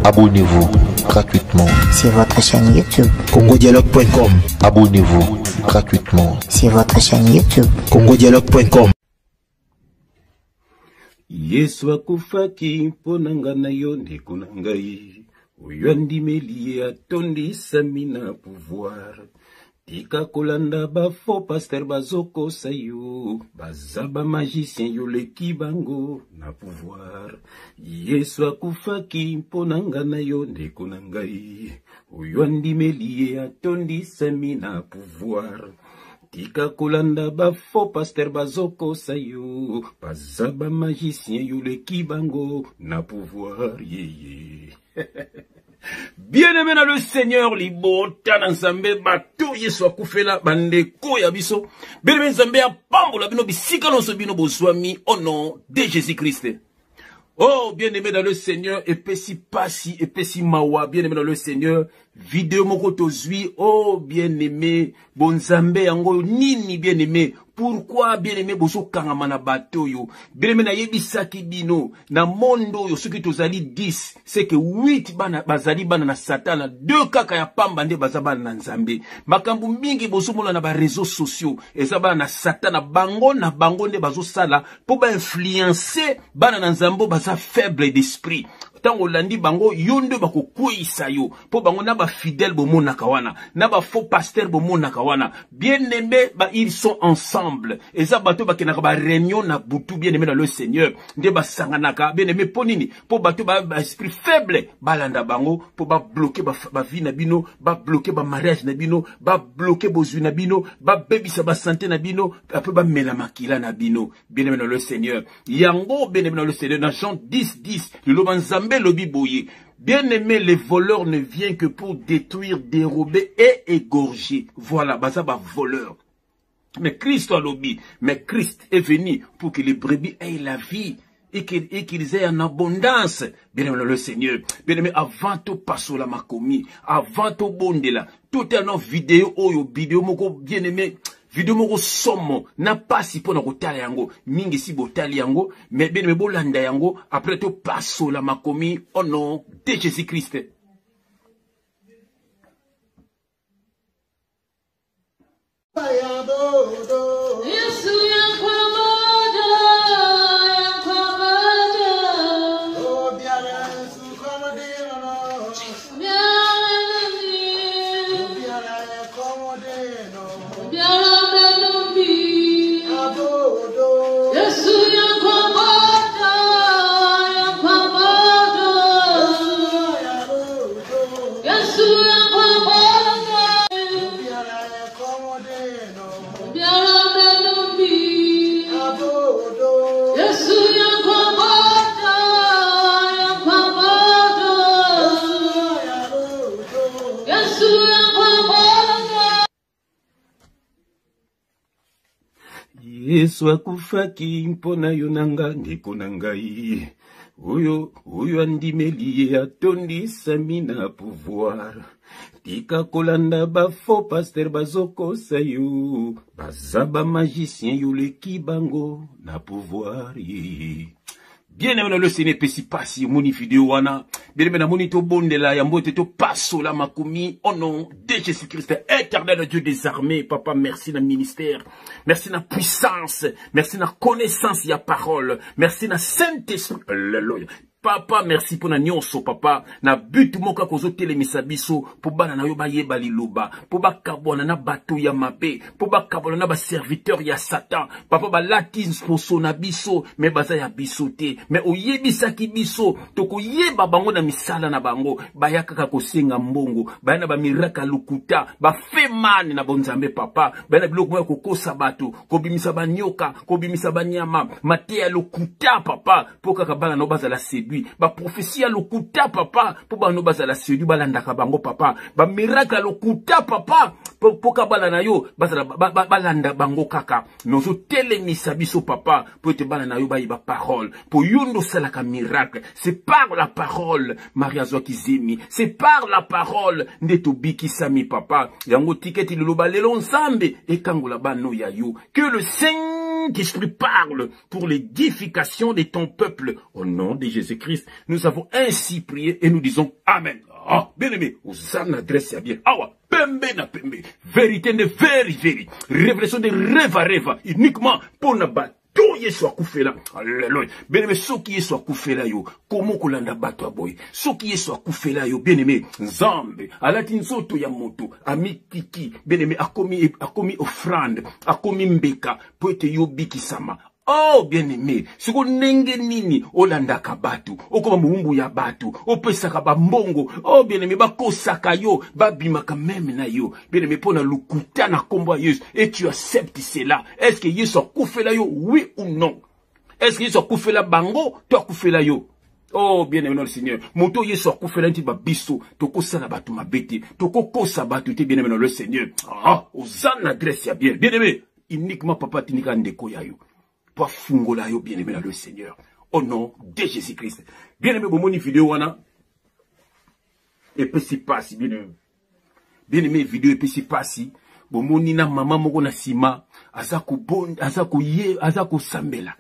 Abonnez-vous gratuitement sur votre chaîne YouTube congodialogue.com. Abonnez-vous gratuitement sur votre chaîne YouTube congodialogue.com. Yesu akufaki mponanga na yo ndeko na ngai oyo andimeli atondisa mina pouvoir tika kolanda ba faux pasteur bazokosa yo baza ba magicien yo leki bango na pouvoir. Yesu akufaki mponanga na yo ndeko na ngai oyo andimeli atondisa mina pouvoir tika kolanda ba faux pasteur bazokosa yo baza ba magicien yo leki bango na pouvoir yeye. Bien-aimé dans le Seigneur, libota na nzambe bato Yesu akufela bandeko ya biso. Bien-aimé nzambe apambola bino bisika nonso bino bozwami au nom de Jésus-Christ. Oh, bien-aimé dans le Seigneur, epesi pasi, epesi mawa, bien-aimé dans le Seigneur, vidéo moko tozui, oh, bien-aimé, bonzambe yango nini, bien-aimé, pourquoi, bien-aimé, bozo kangamana bato yo, bien-aimé na yebisaki bino, na mondo yo, soki tozali 10, c'est que 8 bana, bazali bana na satana, 2 kaka ya pamba nde bazabana na nzambe, makambu mingi bozo mona na ba réseaux sociaux, ezabana na satana, bango na bango nde bazo sala, po ba influencer, bana na nzambo baza faible d'esprit. Tango landi bango yondo bako kuisa yo po bango na ba fidèle bomona kawana na ba faux pasteur bomona kawana bien-aimé ba ils sont ensemble eza bato bakenaka ba réunion na butu bien-aimé dans le Seigneur nde basanganaka bien-aimé ponini po bato ba esprit faible balanda bango po ba bloquer ba vie na bino ba bloquer ba mariage na bino ba bloquer bozwi na bino ba bebisa ba santé na bino après ba mela makila na bino bien-aimé dans le Seigneur yango bien-aimé dans le Seigneur dans Jean 10:10 le lobanzambe lobi boye. Bien-aimé, les voleurs ne viennent que pour détruire, dérober et égorger. Voilà, bazaba voleur. Mais Christ a lobby, mais Christ est venu pour que les brebis aient la vie et qu'ils aient en abondance. Bien-aimé le Seigneur, bien-aimé, avant tout passo la makomi, avant tout bondela, tout un autre vidéo, vidéo moko bien-aimé, vidéo moko somo na pasi pona kotala yango mingi si botali yango mais bien me bolanda yango après to passo la makomi au nom de Jésus-Christ. Yesu akufaki mpona yo nanga ndeko na ngai oyo andimeli atondisa mina pouvoir tika kolanda ba faux pasteur bazokosa yo baza ba magicien yo leki bango na pouvoir ye. Bien-aimé dans le Seigneur, pesi pasi moni vidéo wana. Bien-aimé na moni to bondela yambo te to passo la makomi au nom de Jésus-Christ, éternel Dieu des armées. Papa, merci na ministère, merci na puissance, merci na connaissance ya parole, merci na Saint-Esprit. Alléluia. Papa, merci pour na nyonso, papa. Na but moka kozo telemisa biso, po bana na yo ba yeba liloba, po ba kabona na bato ya mabe, po ba kabona na ba serviteur ya Satan. Papa ba latin sposo na biso, me baza ya biso te. Me oyebisa ki biso, toko yeba bango na misala na bango, ba yakaka kosenga mbongo, ba na ba miraka lukuta, ba femane na bonzambe papa, ba na biloko ya kokosa bato, kobimisa ba nyoka, kobimisa ba nyama, matea lukuta papa, po kaka bana no baza la séduit. Ba prophétie lokuta papa po ba no bazala séduit balandaka bango papa ba miracle lokuta papa po ka bala na yo bazala balanda bango kaka nozo telemisa biso papa po te bala na yo ba yiba parole po yondo salaka miracle. C'est par la parole Maria Zwakizemi, c'est par la parole ndeto biki sami papa yango tiketi loloba lelo nzambe ekangola bano ya yo. Que le Seigneur Saint-Esprit parle pour l'édification de ton peuple. Au nom de Jésus-Christ, nous avons ainsi prié et nous disons Amen. Ah, bien aimé, vous en adressez à bien. Awa, pembe na pembe. Vérité de vérité. Révélation de reva. Uniquement pour na bat. To yesu akufela. Alléluia. Bien aimé, ceux qui yesu akufela yo. Comment kolanda bato aboy. Ceux qui yesu akufela yo. Bien aimé, Nzambe. Alati nzoto ya moto. Ami kiki. Bien aimé, akomi offrande. Akomi mbeka. Poete yo bikisama. Oh, bien-aimé, si vous n'engez nini, olandaka batu, okoma muumbu ya batu, opesaka ba mbongo, oh, bien-aimé, bakosaka yo, babimaka même na yo, bien-aimé, pona lukuta na kombo Yesu, et tu acceptes cela. Est-ce que Yesu akufela yo, oui ou non? Est-ce que Yesu akufela bango, toi akufela yo? Oh, bien-aimé, non, le Seigneur. Moto Yesu akufela nti ba biso, toko sana batu mabete, toko kosa batu te, bien-aimé, non, le Seigneur. Ah, ozan adresse ya bien. Bien-aimé, uniquement papa tinika ndeko ya yo. Toi fungola yo bien-aimé dans le Seigneur. Au nom de Jésus-Christ. Bien-aimé, bon moni vidéo wana. Et puis c'est pas si bien-aimé. Bien-aimé vidéo et puis c'est pas si. Bon moni na maman moko na sima. Azako bon, azako sambela.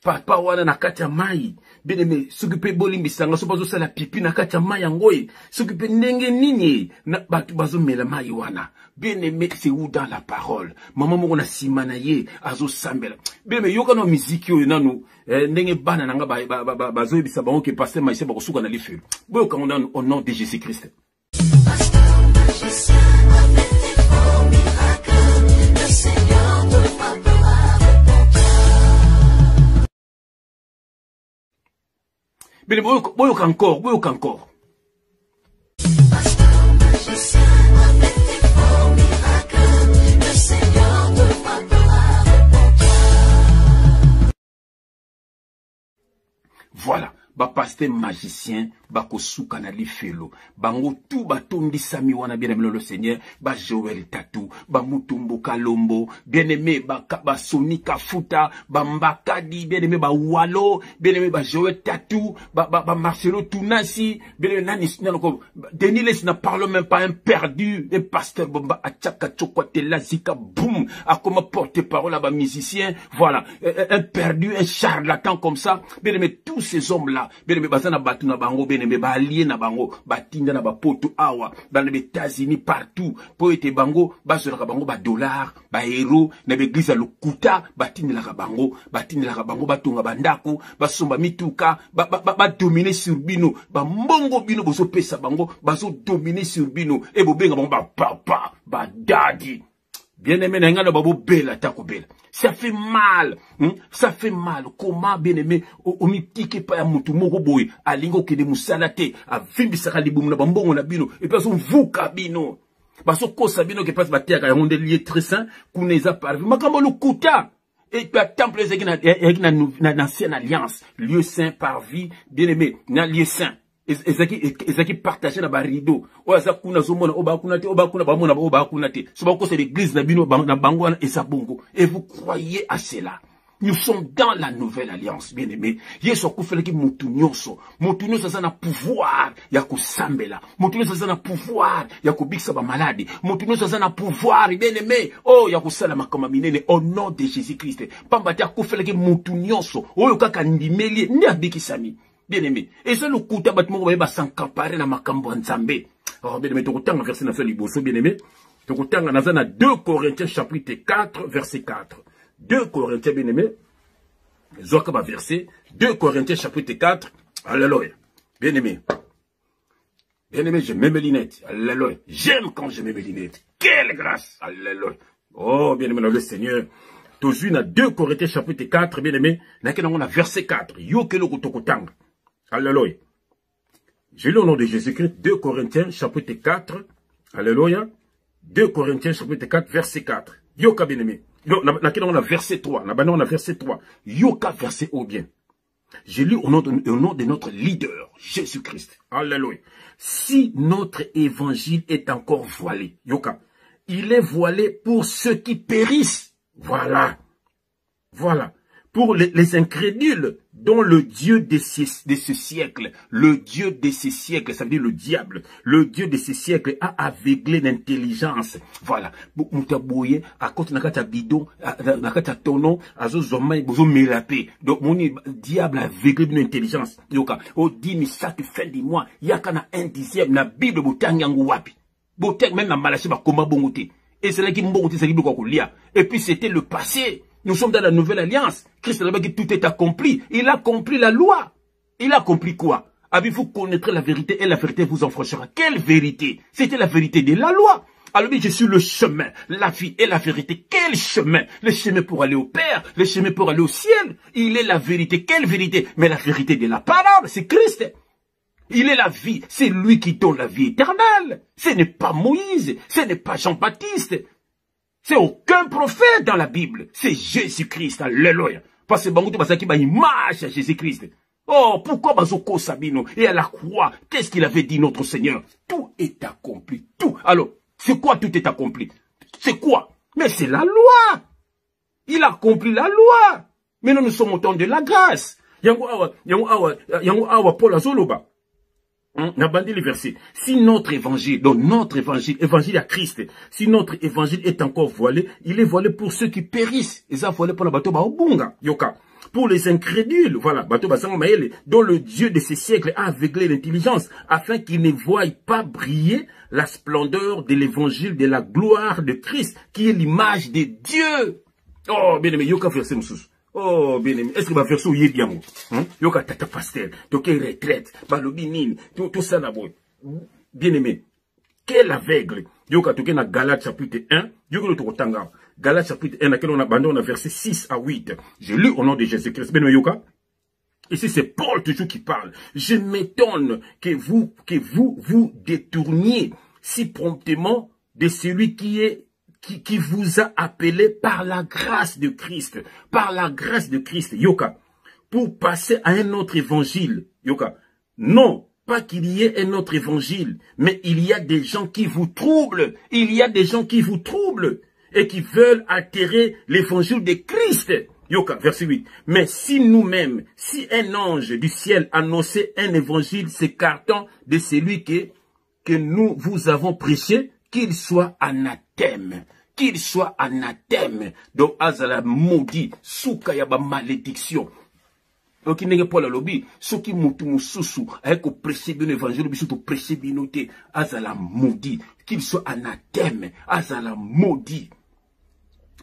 Papa wana na kati ya mai. Bien-aimé, s'occuper boli misanga so bazo sala pipi na kati ya mai ngoy. S'occuper ndenge nini na batu bazo mela mai wana. Bien-aimé, c'est où dans la parole. Maman moko na sima na ye azo sambela. Bien-aimé, yoka no miziki yo nanu ndenge bana nanga bazo ebisa bango ke pasteur maïse bako suka na lifelo. Boyo kango au nom de Jésus-Christ. Mais boyo encore. Voilà. Ba pasteur magicien, ba kosuka na lifelo, bango tout ba tondi sami wana bien aimé le Seigneur, ba Joël Tatou, ba Mutumbo Kalombo, bien aimé ba Soni Kafuta, ba Mbakadi, bien aimé ba Walo, bien aimé ba Joël Tatou, ba Marcelo Tunasi, bien aimé nani Denis Les ne parle même pas un perdu, un pasteur bomba Achaka Chokwatela Zika boum, a comment porter parole à ba musicien, voilà, un perdu, un charlatan comme ça, bien aimé tous ces hommes là. Bien aimé bazana batu na bango, bien aimé ba allié na bango, batinda na ba poto awa dans les États-Unis partout pour être bango bazola bango ba dollar ba euro na l'église à lokuta batinda la bango batonga bandako basomba mituka ba dominer sur bino ba mbongo bino bozo pesa bango bazo dominer sur bino et bobenga bango ba papa ba daddy. Bien aimé, n'engana babo bela tako bela. Ça fait mal, ça fait mal. Comment bien aimé, o mitike pa ya mutu moko boy, alingo kede musalate, a vimbi sakali boum na bambongo na bino, et puis on vuka bino. Baso kosa bino ke passe batia ka yonde lié très saint, kuneza parvi. Makambo lukuta. Et puis temple na ancienne alliance, lieu saint par vie, bien aimé, na lieu saint. Ezaki partager na ba rideau o azakuna zomona obakuna te obakuna bamona obakuna te so bako c'est l'église na bino na bango na esabongo et vous croyez à cela. Nous sommes dans la nouvelle alliance, bien aimé. Yesu akufelaki mutu nyonso sana pouvoir ya kusambela, mutu nyonso sana pouvoir ya kubikisa ba malade, mutu nyonso sana pouvoir bien aimé oh ya kusala makama minene au nom de Jésus-Christ. Pamba te akufelaki mutu nyonso oyo kaka ndimeli ndi abikisami. Bien aimé. Et ça, le coup de bâtiment, va s'encamparer dans ma cambo nzambe. Alors, bien aimé, tu as verset dans ce liboso, bien aimé. Tu as 2 Corinthiens chapitre 4, verset 4. 2 Corinthiens, bien aimé. Zouaka verset. 2 Corinthiens chapitre 4. Alléluia. Bien aimé. Bien aimé, je mets mes lunettes. Alléluia. J'aime quand je mets mes lunettes. Quelle grâce. Alléluia. Oh, bien aimé, dans le Seigneur. Toujours dans 2 Corinthiens chapitre 4, bien aimé. On a verset 4. Yo ke lo kutokotanga. Alléluia. Je lis au nom de Jésus-Christ, 2 Corinthiens, chapitre 4. Alléluia. 2 Corinthiens, chapitre 4, verset 4. Yoka bien-aimé. On a verset 3. On a verset 3. Yoka verset au bien. Je lis au nom de notre leader, Jésus-Christ. Alléluia. Si notre évangile est encore voilé, Yoka, il est voilé pour ceux qui périssent. Voilà. Voilà. pour les incrédules, dont le Dieu de ce siècle, le Dieu de ce siècle, ça veut dire le diable, le Dieu de ce siècle a aveuglé l'intelligence. Voilà. Moutabouye, à côté de la bidon, à côté de tonon, à zozoma, bozo mélapé. Donc, mon diable a aveuglé l'intelligence. Yoka, au dit, mais chaque fin du mois, yakana un dixième, la Bible, boutangyangu wapi. Boutang, même la malachi, ba koma bongote. Et c'est là qui m'bongote, c'est qui et puis c'était le passé. Nous sommes dans la nouvelle alliance. Christ a dit que tout est accompli. Il a accompli la loi. Il a accompli quoi? Avez-vous connaîtrez la vérité et la vérité vous enfranchira. Quelle vérité? C'était la vérité de la loi. Alors je suis le chemin, la vie et la vérité. Quel chemin? Le chemin pour aller au Père, le chemin pour aller au ciel. Il est la vérité. Quelle vérité? Mais la vérité de la parole, c'est Christ. Il est la vie. C'est lui qui donne la vie éternelle. Ce n'est pas Moïse. Ce n'est pas Jean-Baptiste. C'est aucun prophète dans la Bible. C'est Jésus-Christ. Alléluia. Parce que Bangoute Basaki ba image à Jésus-Christ. Oh, pourquoi Bazoko Sabino? Et à la croix, qu'est-ce qu'il avait dit notre Seigneur? Tout est accompli. Tout. Alors, c'est quoi tout est accompli? C'est quoi? Mais c'est la loi. Il a accompli la loi. Maintenant, nous sommes au temps de la grâce. Yango awa Paul Azoloba. N'a bandé le verset. Si notre évangile, donc notre évangile à Christ, si notre évangile est encore voilé, il est voilé pour ceux qui périssent. Et ça voilé pour la bateau Baobunga, Yoka. Pour les incrédules, voilà, bateau Basang Maël, dont le Dieu de ces siècles a aveuglé l'intelligence, afin qu'ils ne voient pas briller la splendeur de l'évangile de la gloire de Christ, qui est l'image de Dieu. Oh, bien aimé, Yoka verset Moussous. Oh, bien aimé, est-ce que va faire ça ou yé bien, Yoka tata pastel, toke retraite, balobi nini, tout ça là, bien aimé, quel aveugle, Yoka toke na Galates chapitre 1, Yoka le tokotanga, Galates chapitre 1, laquelle on a abandonné verset 6 à 8. Je lis au nom de Jésus-Christ, bien aimé, Yoka. Ici, c'est Paul toujours qui parle. Je m'étonne que vous détourniez si promptement de celui qui vous a appelé par la grâce de Christ. Par la grâce de Christ, Yoka. Pour passer à un autre évangile, Yoka. Non, pas qu'il y ait un autre évangile, mais il y a des gens qui vous troublent. Il y a des gens qui vous troublent et qui veulent altérer l'évangile de Christ. Yoka, verset 8. Mais si nous-mêmes, si un ange du ciel annonçait un évangile s'écartant de celui que nous vous avons prêché, qu'il soit anathème. Qu'il soit anathème. Donc, azala maudit, souka yaba malédiction. Donc, il n'est pas la lobby. Ceux qui moutou moussousou, avec au prêcher bien l'évangile, bisou au prêcher bien noté, azala maudit. Qu'il soit anathème, azala maudit.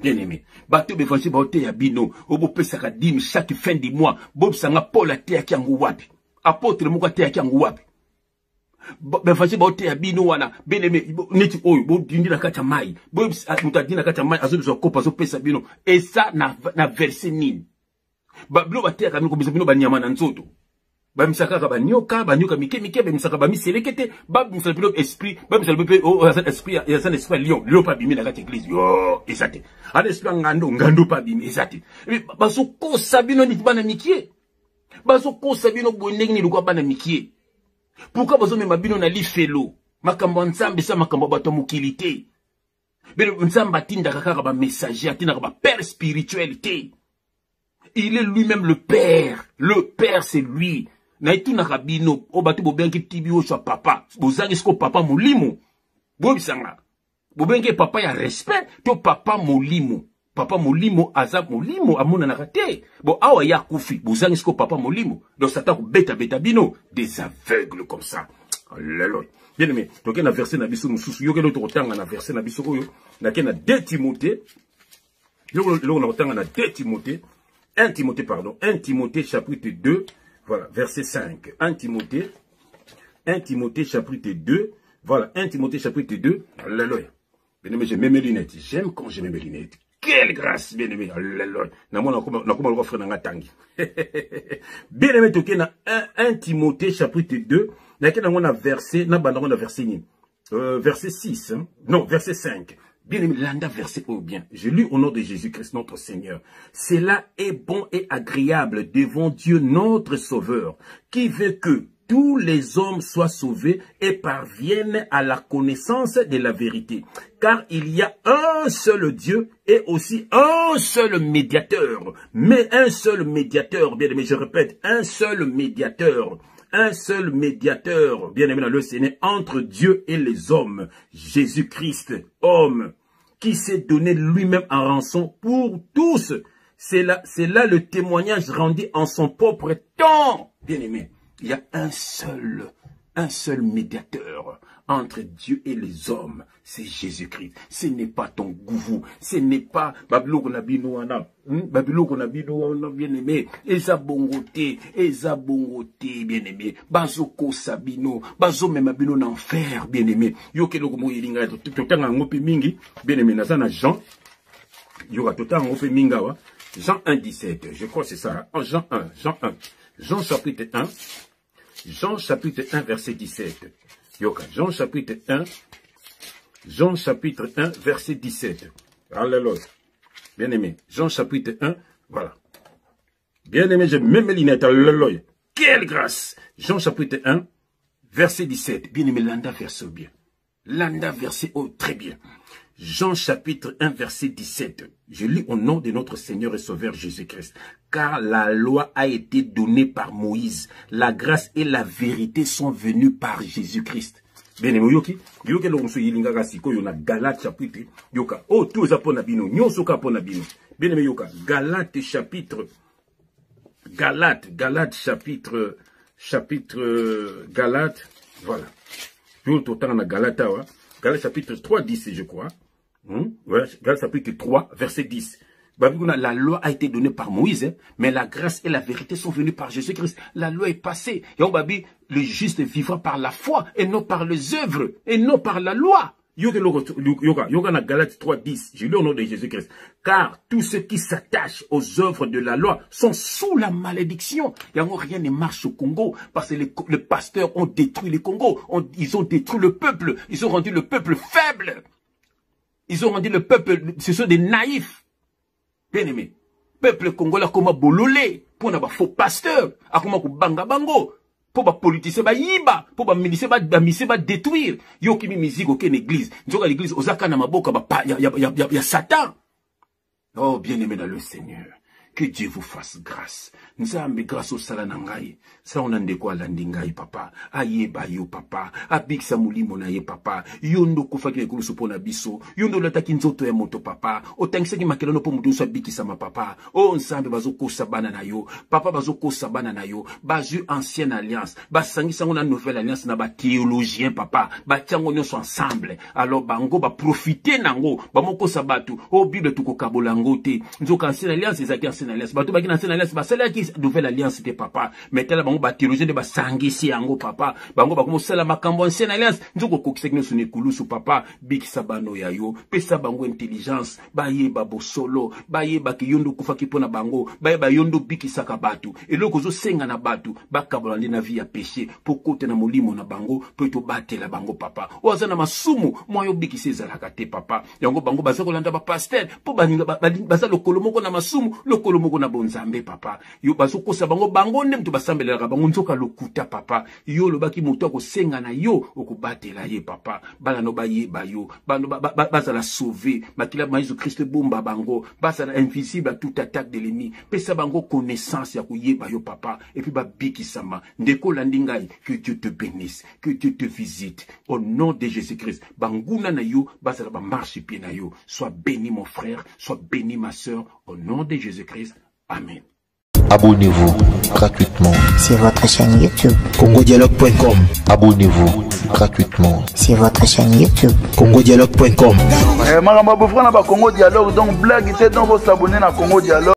Bien aimé. Bateau l'évangile, baote yabino, obo pesaka dim chaque fin du mois, bob sanga Paul a te yaki angu wapi. Apôtre le mouka te yaki angu wapi. Bafasi baote ya bino wana beneme neti oyo bo dindi na kata mai bo mutadina na kata mai azobiso kopa zo pesa bino et ça na verset nini ba blo batea kamiko biso bino banyama na nzoto ba misaka ka banyoka mike ba misaka ba miselekete ba misaka bino esprit ba misaka bino o esprit ya san esprit lion pa bimi na kata église yo ezate ana esprit ngando pa bimi ezate baso ko sabino ni bana mikie baso ko sabino bonengi ni lukwa bana mikie. Pourquoi vous avez mabino na li felo? Makambo nzambe sa makambo bato mukilité. Bino nzamba tinda kakaka ba messager, tinda ba père spiritualité. Il est lui-même le père. Le père c'est lui. Na itu na kabino o bato bo benki tibi o swa papa. Bozangi sko papa molimo. Bo bisanga. Bo benki papa ya respect to papa molimo. Papa molimo azab molimo amona na kate. Bon awa ya kufi bozangi sko papa molimo. Donc ça t'a beta bino des aveugles comme ça. Alléluia. Bien aimé. Donc il y a un verset na biso mususu yo ke l'autre tanga na verset na biso oyo na ke na 2 Timothée. Yo na tanga na 2 Timothée. 1 Timothée chapitre 2, voilà, verset 5. 1 Timothée chapitre 2, voilà, 1 Timothée chapitre 2, alléluia. Bien aimé, j'aime mes lunettes, j'aime quand j'ai mes lunettes. Quelle grâce, bien aimé, alléluia. Bien aimé, toké na 1 Timothée chapitre 2, na verset, na verset 6, hein? Non, verset 5. Bien aimé, l'anda verset au bien. Je lis au nom de Jésus-Christ, notre Seigneur. Cela est bon et agréable devant Dieu, notre Sauveur, qui veut que tous les hommes soient sauvés et parviennent à la connaissance de la vérité. Car il y a un seul Dieu et aussi un seul médiateur. Mais un seul médiateur, bien aimé, je répète, un seul médiateur. Un seul médiateur, bien aimé dans le Seigneur, entre Dieu et les hommes. Jésus-Christ, homme, qui s'est donné lui-même en rançon pour tous. C'est là le témoignage rendu en son propre temps. Bien aimé, il y a un seul médiateur entre Dieu et les hommes, c'est Jésus-Christ. Ce n'est pas ton gouvou, ce n'est pas Babylone Konabino, bien aimé, Eza bongote, bien aimé, Bazoko Sabino, Bazo Memabino n'enfer, bien aimé, Yoke Logomo Yelinga, Totanga Ngope Mingi, bien aimé, Nazana Jean, Yoka Totanga Ngope Mingawa, Jean 1, 17, je crois que c'est ça, Jean 1, Jean chapitre 1, Jean chapitre 1, verset 17. Yoka, Jean chapitre 1, verset 17. Alléluia. Bien aimé, Jean chapitre 1, voilà. Bien aimé, j'ai même mes lunettes, alléluia. Quelle grâce. Jean chapitre 1, verset 17. Bien aimé, Landa verset bien. Landa verset très bien. Jean chapitre 1, verset 17. Je lis au nom de notre Seigneur et Sauveur Jésus-Christ. Car la loi a été donnée par Moïse. La grâce et la vérité sont venues par Jésus-Christ. Bien aimé, yoki l'onso yilinga gasiko yona Galate chapitre yoka. Oh, tout ça pour nabino, nyonso ka pour nabino. Bien aimé yoka, Galate chapitre, Galate chapitre, Galate, voilà. Tout autant na Galata, Galate chapitre 3, 10, je crois. Ouais, Galate chapitre 3, verset 10. La loi a été donnée par Moïse, mais la grâce et la vérité sont venues par Jésus-Christ. La loi est passée. Et le juste vivra par la foi et non par les œuvres et non par la loi. Yoga na Galate 3, 10. Je lis au nom de Jésus-Christ. Car tous ceux qui s'attachent aux œuvres de la loi sont sous la malédiction. Rien ne marche au Congo parce que les pasteurs ont détruit le Congo. Ils ont détruit le peuple. Ils ont rendu le peuple faible. Ils ont rendu le peuple, ce sont des naïfs. Bien aimé, peuple congolais comme bololé, pour n'avoir faux pasteur, à comment banga bango, pour ba politicien ba yiba, pour ba milice ba détruire. Yo qui mi musique aucune église, njoka l'église ozaka na maboka ba ya Satan. Oh bien aimé dans le Seigneur, que Dieu vous fasse grâce. Nous avons grâce au salanangai. Ça on a de quoi landingai papa. Aye ba yo papa. Abik samuli monaye papa. Yondo kufaki nekulu supona biso. Yondo lataki nzoto ya moto papa. Otangisa ki makelo no po mudu so biki sama papa. Oh nsambe bazoko sabana na yo. Papa bazoko sabana na yo. Bazu ancienne alliance. Basangi sango na nouvelle alliance na ba théologien papa. Ba tiango nyonso ensemble. Alors bango ba profiter nango. Ba moko sabatu. Oh Bible tuko kabolango te. Nzoka ancienne alliance ezaki ancienne alliance. Batu baki na ancienne alliance ba sala ki nouvelle alliance de papa. Mettez bango ba théologien de ba sangisi yango papa. Bango ba komo sala makambo ancienne alliance. Nzoko kokiseki no sune kulusu papa. Biki sabano ya yo. Pesa bango intelligence. Baye ba bosolo. Baye ba ki yondo kufaki pona bango. Baye ba yondo biki saka batu. Eloko zo senga na batu. Bakabolandi na vie ya péché. Pokote na molimo na bango. Peto bate la bango papa. Oza na masumu. Moyo biki sezalaka te papa. Yango bango baza kolanda ba pasteur. Po baninga baza lokolo moko na masumu. Lokolo moko na bonzambe papa. Yo bazo kosa bango nem to basambelaka bango nzoka lokuta papa. Yo lobaki moto akosenga na yo okubatela ye papa. Bala no bayeba yo. Baza la sauver. Makila Jésus Christ bomba bango. Baza la invisible à toute attaque de l'ennemi. Pesa bango connaissance ya kuyeba yo papa. Et puis biki sama. Ndeko landingai. Que Dieu te bénisse. Que Dieu te visite. Au nom de Jésus-Christ. Banguna na yo. Baza la marche pied na yo. Sois béni mon frère. Sois béni ma soeur. Au nom de Jésus-Christ. Amen. Abonnez-vous gratuitement sur votre chaîne YouTube. congodialogue.com. Abonnez-vous gratuitement Sur votre chaîne YouTube. congodialogue.com. Makambo bofrana ba Congo Dialogue donc blague était dans vos abonnés na Congo Dialogue.